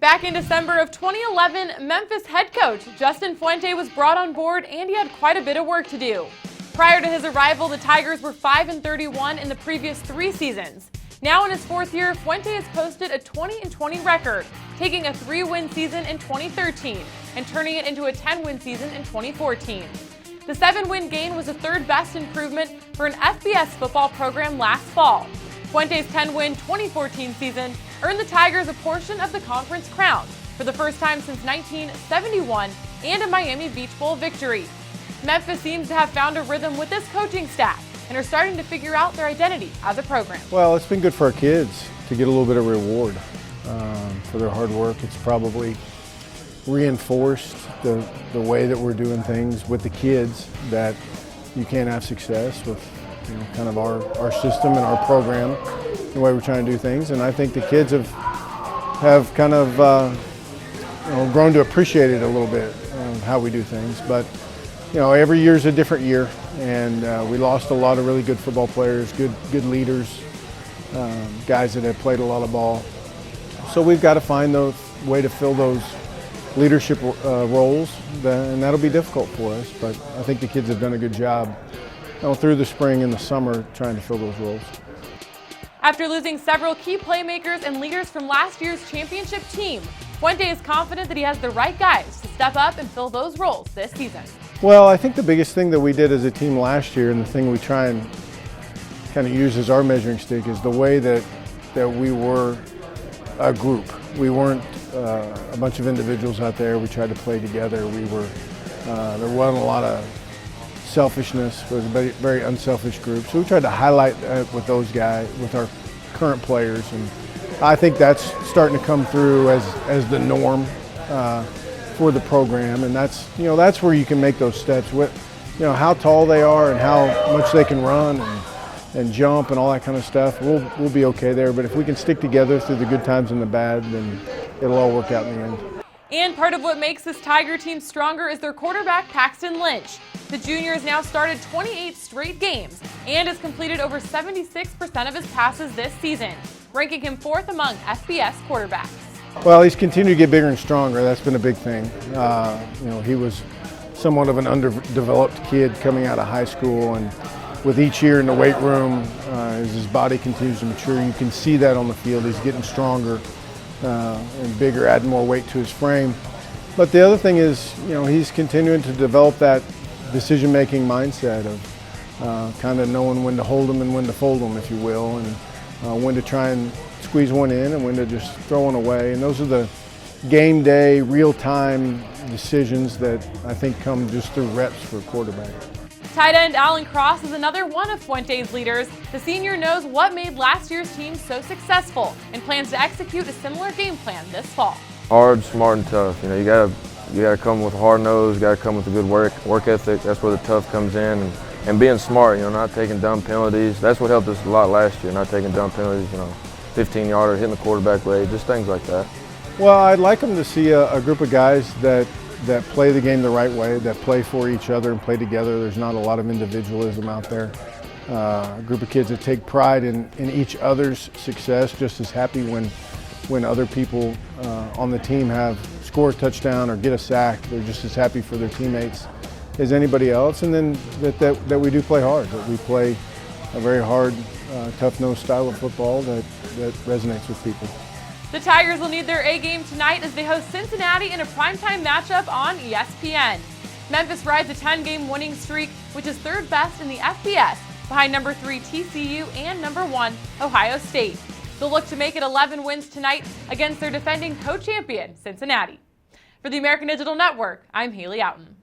Back in December of 2011, Memphis head coach Justin Fuente was brought on board, and he had quite a bit of work to do. Prior to his arrival, the Tigers were 5-31 in the previous 3 seasons. Now in his 4th year, Fuente has posted a 20-20 record, taking a 3-win season in 2013 and turning it into a 10-win season in 2014. The 7-win gain was the 3rd best improvement for an FBS football program last fall. Fuente's 10-win 2014 season earned the Tigers a portion of the conference crown for the first time since 1971 and a Miami Beach Bowl victory. Memphis seems to have found a rhythm with this coaching staff and are starting to figure out their identity as a program. Well, it's been good for our kids to get a little bit of reward for their hard work. It's probably reinforced the way that we're doing things with the kids, that you can't have success with kind of our system and our program, the way we're trying to do things. And I think the kids have kind of grown to appreciate it a little bit, how we do things. But every year's a different year, and we lost a lot of really good football players, good leaders, guys that have played a lot of ball. So we've got to find a way to fill those leadership roles, and that'll be difficult for us. But I think the kids have done a good job through the spring and the summer trying to fill those roles. After losing several key playmakers and leaders from last year's championship team, Fuente is confident that he has the right guys to step up and fill those roles this season. Well, I think the biggest thing that we did as a team last year, and the thing we try and kind of use as our measuring stick, is the way that we were a group. We weren't a bunch of individuals out there. We tried to play together. There wasn't a lot of selfishness. It was a very, very unselfish group. So we tried to highlight that with those guys, with our current players, and I think that's starting to come through as the norm for the program. And that's where you can make those steps with how tall they are and how much they can run and jump and all that kind of stuff. We'll be okay there. But if we can stick together through the good times and the bad, then it'll all work out in the end. And part of what makes this Tiger team stronger is their quarterback, Paxton Lynch. The junior has now started 28 straight games and has completed over 76% of his passes this season, ranking him 4th among FBS quarterbacks. Well, he's continued to get bigger and stronger. That's been a big thing. He was somewhat of an underdeveloped kid coming out of high school, and with each year in the weight room, as his body continues to mature, you can see that on the field. He's getting stronger and bigger, adding more weight to his frame. But the other thing is, he's continuing to develop that decision-making mindset of kind of knowing when to hold them and when to fold them, if you will, and when to try and squeeze one in and when to just throw one away. And those are the game day, real-time decisions that I think come just through reps for a quarterback. Tight end Alan Cross is another one of Fuente's leaders. The senior knows what made last year's team so successful and plans to execute a similar game plan this fall. Hard, smart, and tough. You gotta come with a hard nose. You gotta come with a good work ethic. That's where the tough comes in, and being smart. Not taking dumb penalties. That's what helped us a lot last year. Not taking dumb penalties. 15-yarder, hitting the quarterback late, just things like that. Well, I'd like them to see a group of guys that play the game the right way, that play for each other and play together. There's not a lot of individualism out there. A group of kids that take pride in each other's success, just as happy when other people on the team have scored a touchdown or get a sack. They're just as happy for their teammates as anybody else. And then that we do play hard, that we play a very hard, tough-nosed style of football that resonates with people. The Tigers will need their A game tonight as they host Cincinnati in a primetime matchup on ESPN. Memphis rides a 10-game winning streak, which is 3rd best in the FBS, behind number 3 TCU and number 1 Ohio State. They'll look to make it 11 wins tonight against their defending co-champion, Cincinnati. For the American Digital Network, I'm Haley Outen.